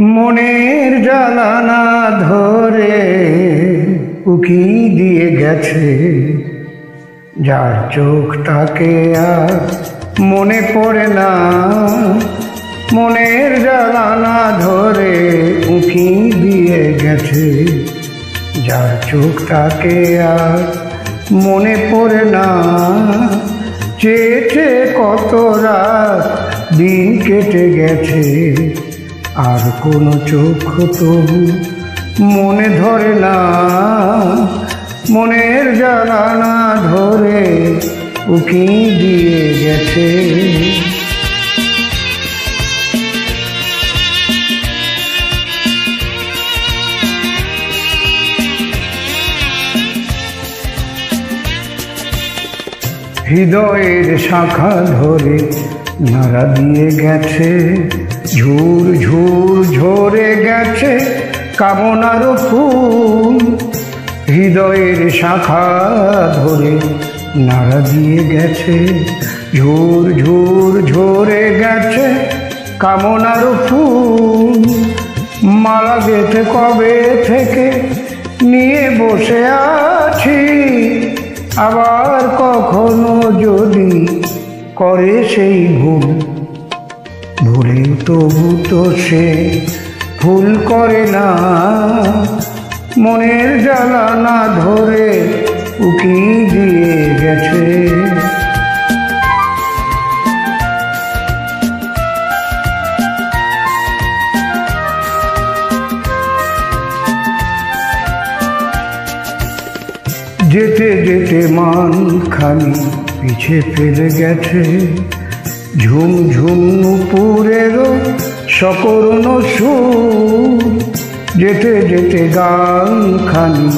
মনের জ্বালানা ধরে উকি দিয়ে গেছে, যার চোখ তাকে আর মনে পড়ে না। মনের জ্বালানা ধরে উকি দিয়ে গেছে, যার চোখ তাকে আর মনে পড়ে না। চেয়েছে কত রাত দিন কেটে গেছে, আর কোনো চোখ তবু মনে ধরে না। মনের জ্বালানা ধরে উকি দিয়ে গেছে। হৃদয়ের শাখা ধরে নাড়া দিয়ে গেছে, ঝুর ঝুর ঝরে গেছে কামনার ফুল। হৃদয়ের শাখা ধরে নাড়া দিয়ে গেছে, ঝুর ঝুর ঝরে গেছে কামনার ফুল। মালা গেঁথে কবে থেকে নিয়ে বসে আছি, আবার কখনো যদি করে সেই ভুল। ভুলে তবু তো সে ভুল করে না। মনের জ্বালানা ধরে উকি দিয়ে গেছে। যেতে যেতে মান খানি পিছে ফেলে গেছে, ঝুম ঝুম নুপুরেরও সকরুণ সুর। যেতে যেতে গান খানি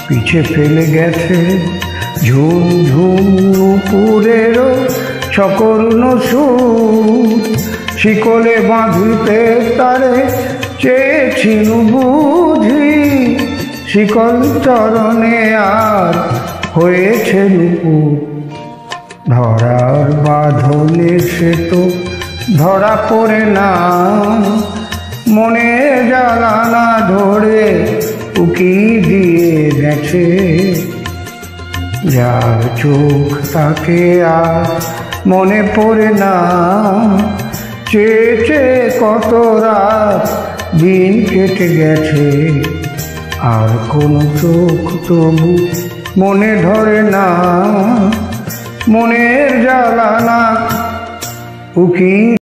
পিছে ফেলে গেছে, ঝুম ঝুম নুপুরেরও সকরুণ সুর। শিকলে বাঁধিতে তারে চেয়েছিল বুঝি, শিকল চরণে আর হয়েছে নুপুর। ধরার বাঁধনে সে তো ধরা পড়ে না। মনে জ্বালানা ধরে উকি দিয়ে গেছে, যার চোখ তাকে আর মনে পড়ে না। চেয়েছে কত রাত দিন কেটে গেছে, আর কোনো চোখ তবু মনে ধরে না। মনের জ্বালানা উকি